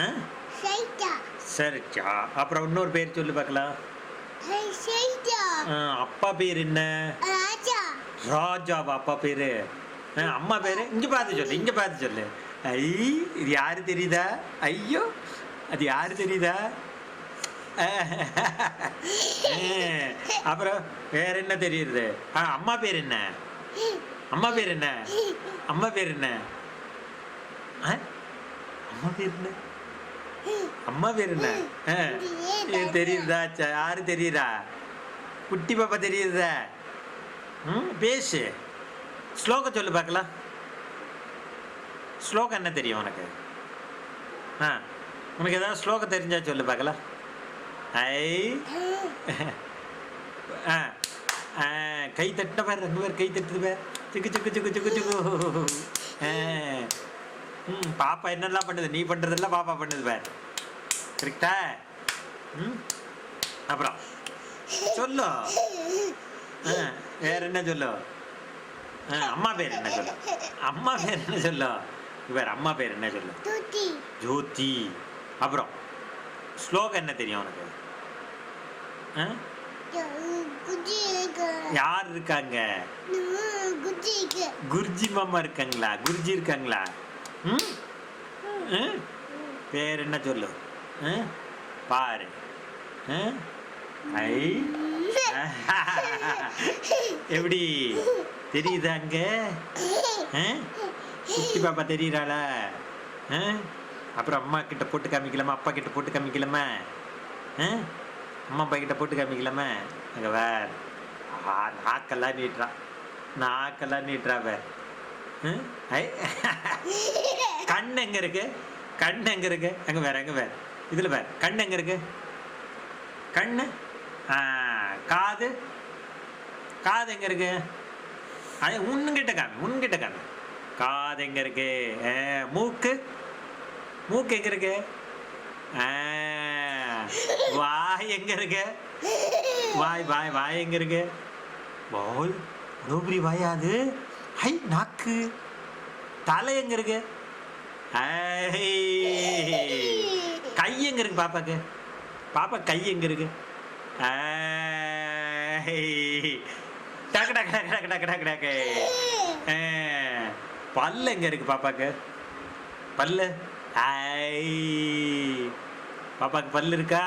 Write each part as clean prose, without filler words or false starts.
ஆ சரிச்சா. அப்புறம் இன்னொரு பேர் சொல்லு பார்க்கலாம். அப்பா பேர் என்ன? ராஜாவா அப்பா பேரு? அம்மா பேரு? இங்க பார்த்து சொல்லு, இங்க பார்த்து சொல்லு. ஐ, இது யாரு தெரியுதா? ஐயோ, அது யாரு தெரியுதா? அப்புறம் வேற என்ன தெரியுது? அம்மா பேர் என்ன? அம்மா பேர் என்ன? அம்மா பேர் என்ன? அம்மா பேர் என்ன? அம்மா பேர் என்ன? தெரியுதா? யாரு தெரியுதா? குட்டி பாப்பா தெரியுதா? பேசு. ஸ்லோகம் சொல்லு பார்க்கலாம். ஸ்லோகம் என்ன தெரியும் உனக்கு? உனக்கு ஏதாவது ஸ்லோகம் தெரிஞ்சா சொல்லு பார்க்கலாம். ஐ, கை தட்ட பேர், ரெண்டு பேர் கை தட்டுது பேர். சிக்கு சிக்கு சிக்கு சிக்கு சிக்கு. பாப்பா என்னெல்லாம் பண்ணுது? நீ பண்றதெல்லாம் பாப்பா பண்ணுது பேர். கரெக்டா? அப்புறம் சொல்லு. வேற என்ன சொல்லு? அம்மா பேர் என்ன சொல்லு? அம்மா பேர் என்ன சொல்லு? வேற அம்மா பேர் என்ன சொல்லு? ஜோதி. அப்புறம் ஸ்லோகம் என்ன தெரியும் உனக்கு? யார் இருக்காங்க? குருஜி மாமா இருக்காங்களா? குருஜி இருக்காங்களா? பேர் என்ன சொல்லு? பாரு. ஐ, எப்படி தெரியுதா? அங்க குட்டி பாப்பா தெரியுறாளா? அப்புறம் அம்மா கிட்ட போட்டு காமிக்கலாமா? அப்பா கிட்ட போட்டு காமிக்கலாமா? அம்மா அப்பா கிட்ட போட்டு காமிக்கலாமா? அங்க வேற நாக்கெல்லாம் நீட்டுறா, நாக்கெல்லாம் நீட்டுறா வேற. கண் எங்க இருக்கு? கண் எங்க இருக்கு? அங்க வேற, அங்க வேற. இதுல வேற கண் எங்க இருக்கு? கண்ணு. காது, காது எங்க இருக்கு? உன்கிட்ட காமி, உன்கிட்ட காமி. காது எங்க இருக்கு? மூக்கு, மூக்கு எங்க இருக்கு? வாய் எங்க இருக்கு? வாய், வாய், வாய் எங்க இருக்கு? வாய் நோபரி வாயாது. ஐ, நாக்கு. தலை எங்க இருக்கு? கை எங்க இருக்கு பாப்பாக்கு? பாப்பா கை எங்க இருக்கு? டக்கு டக்கு டக்கு டக்கு டக்கு டக்கு. பல்லு எங்க இருக்கு பாப்பாக்கு? பல்லு. ஐ, பாப்பாக்கு பல்லு இருக்கா?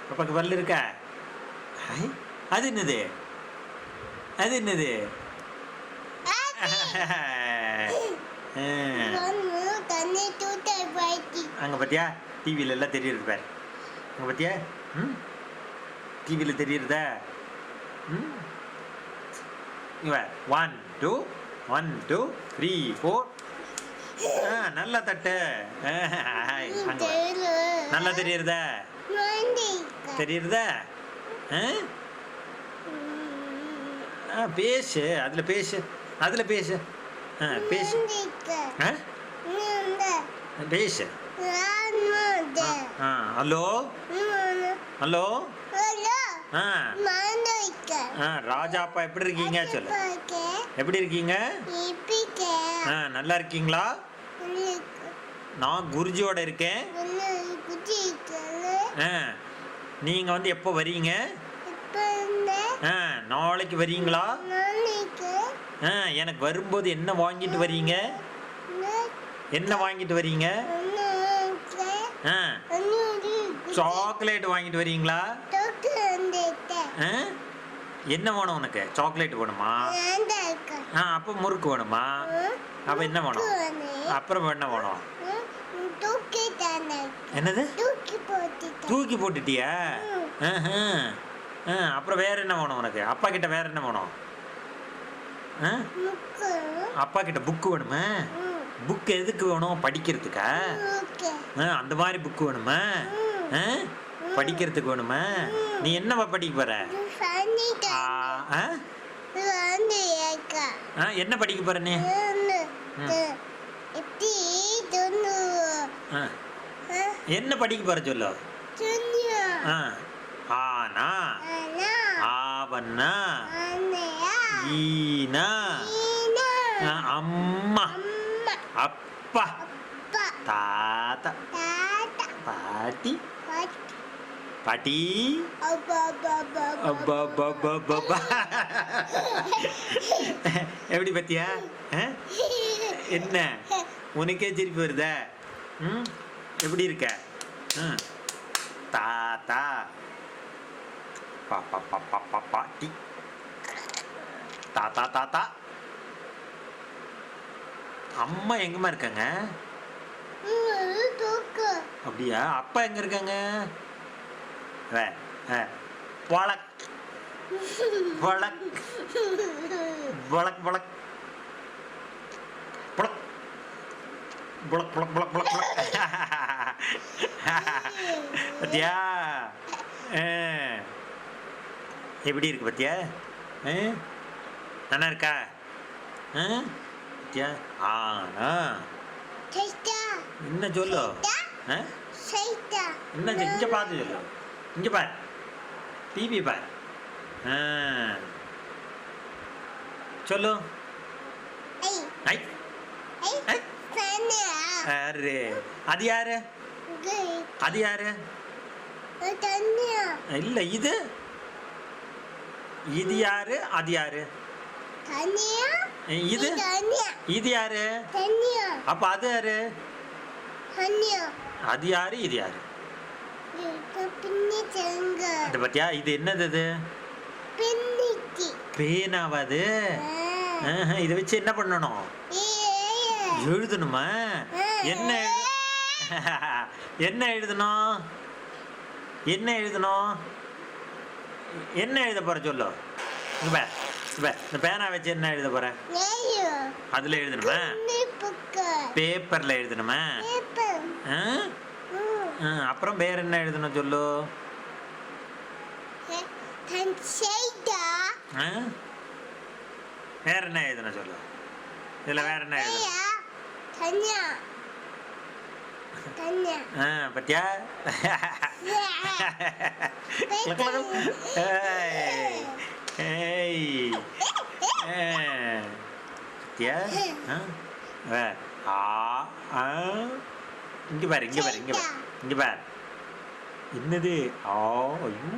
பாப்பாக்கு பல்லு இருக்கா? அது என்னது? அது என்னது? அங்க பாத்தியா? டிவில எல்லாம் தெரியுது பாரு. அங்க பாத்தியா? டிவில தெரியுறதா? 1 2 1 2 3 4. நல்லா தட்டு. நல்லா தெரியுறதா? தெரியுறதா? பேசு. அதுல பேசு, அதுல பேசு. பேசு, பேசு. Hello, hello. ராஜா அப்பா எப்படி இருக்கீங்க சொல்லு. எப்படி இருக்கீங்க? நல்லா இருக்கீங்களா? நான் குருஜியோட இருக்கேன். நீங்க வந்து எப்போ வரீங்க? நாளைக்கு வரீங்களா? எனக்கு வரும்போது என்ன வாங்கிட்டு வரீங்க? என்ன வாங்கிட்டு வரீங்க? சாக்லேட் வாங்கிட்டு வரீங்களா? என்ன வேணும் உனக்கு? சாக்லேட் வேணுமா? அப்போ முறுக்கு வேணுமா? அப்ப என்ன வேணும்? அப்புறம் என்ன வேணும்? என்னது? தூக்கி போட்டுட்டியா? அப்புறம் வேற என்ன வேணும் உனக்கு? அப்பா கிட்ட வேற என்ன வேணும்? அப்பா கிட்ட புக்கு வேணுமா? புக் எதுக்கு வேணும்? படிக்கிறதுக்கா? அந்த மாதிரி புக்கு வேணுமா? படிக்கிறதுக்கு வேணுமா? நீ என்னவா படிக்க போற? என்ன படிக்க போற நீ? என்ன படிக்க போற சொல்லு. ஆனா, ஆவண்ணா, ஈனா, அம்மா, அப்பா, தாத்தா பாட்டி பாட்டி அப்பா. எப்படி பத்தியா? என்ன உனக்கே சிரிப்பு வருதா? எப்படி இருக்க? தாத்தா பாட்டி தாத்தா தாத்தா. அம்மா எங்கம்மா இருக்காங்க? அப்படியா? அப்பா எங்க இருக்காங்க? வழக் வழக் வழக் வழக் புளக் புளக் புளக் புளக் புளக் புளக். பத்தியா? எப்படி இருக்கு பத்தியா? நல்லா இருக்கா? பத்தியா? ஆனா என்ன சொல்லு? என்ன இங்க பார்த்து சொல்லு. இங்க பார், டிவி பார். சொல்லு. அரே அது யாரு? அது யாரு? இல்ல இது இது யாரு? அது யாரு? இது இது யாரு? அப்ப அது யாரு? அது யாரு? இது யாரு? இது பத்தியா? இது என்னது? இது பேனாவது. இதை வச்சு என்ன பண்ணணும்? எழுதணுமா? என்ன என்ன எழுதணும்? என்ன எழுதணும்? என்ன எழுத போற சொல்லு. இந்த பேனா வச்சு என்ன எழுத போற? அதுல எழுதணுமா? பேப்பர்ல எழுதணுமா? அப்புறம் வேற என்ன எழுதணும் சொல்லு. வேற என்ன எழுதணும் சொல்லு. இதுல வேற என்ன எழுதணும்? பத்தியா? இங்க பாரு, இங்க பாரு, இங்க பாரு, இங்க பாரு. என்னது? ஐயோ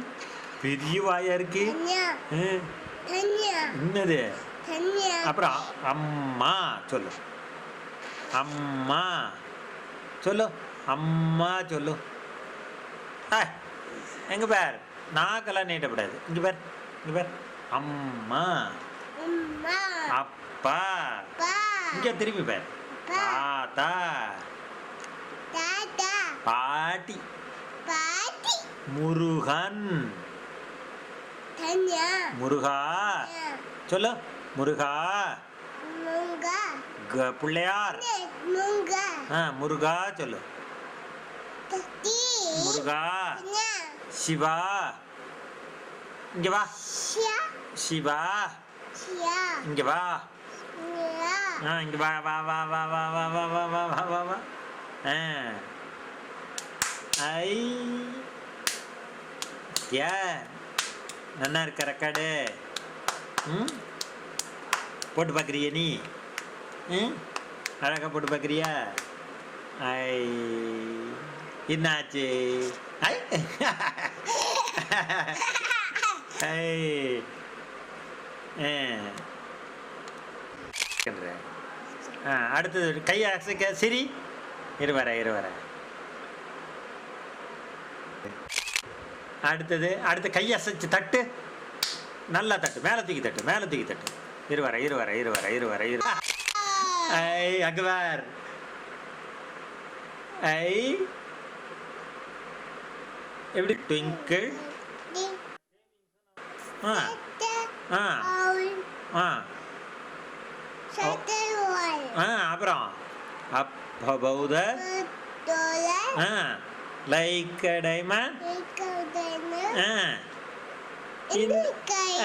பெரிய வாயா இருக்கு. என்னது? அப்புறம் அம்மா சொல்லு. அம்மா சொல்லு. அம்மா சொல்லு. எங்க பார், நாக்கெல்லாம் நீட்டப்படாது. இங்க பார், இங்க பார். அம்மா அப்பா. இங்க திரும்பி பார். தாத்தா பாட்டி முருகன். முருகா சொல்லு. முருகா பிள்ளையார். முருகா சொல்லு. முருகா சிவா. இங்க வா. சிவா இங்க வா. இங்க வா வா வா வா வா வா வா வா வா வா வா வா. ஐ யா நல்லா இருக்க ரெக்கார்டு. போட்டு பார்க்குறியா நீ? அழகா போட்டு பார்க்குறியா? ஐ என்னாச்சு? ஐ அடுத்தது கையை அசைக்க. சரி இருவர. அடுத்து கையை அசைச்சு தட்டு. நல்லா தட்டு. மேலே தூக்கி தட்டு. இருவர. ஐ அக்பர். ஐ எப்படி? ட்விங்கிள். அப்புறம் அப்பபௌத. Like diamond.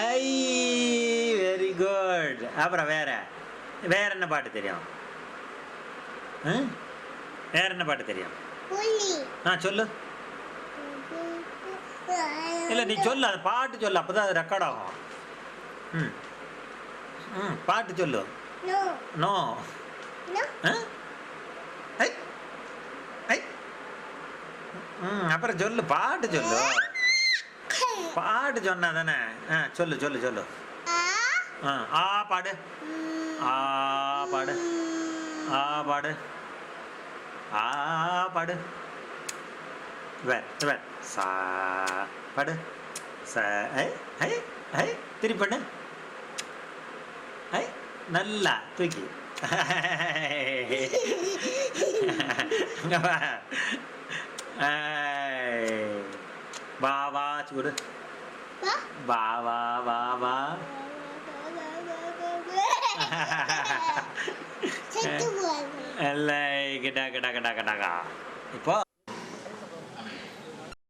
I very good. அப்புறம் வேற என்ன பாட்டு தெரியும்? வேற என்ன பாட்டு தெரியும்? சொல்லு. இல்லை நீ சொல்லு. அது பாட்டு சொல்லு. அப்போதான் அது ரெக்கார்ட் ஆகும். பாட்டு சொல்லு. நோ. சொல்லு பாட்டு சொல்லு பாட்டு சொன்னா தானே சொல்லு சொல்லு சொல்லு ஆ பாடு ஆ பாடு ஆ பாடு ஆ பாடு வேர் வேர் சா பாடு ச ஐ ஐ ஐ திருப்பி பண்ணு ஐ நல்லா தூக்கி வா வா சூடு வா வா வா வா இல்லை கிட்டா கிட்டா கிட்டா கிட்டாக்கா இப்போ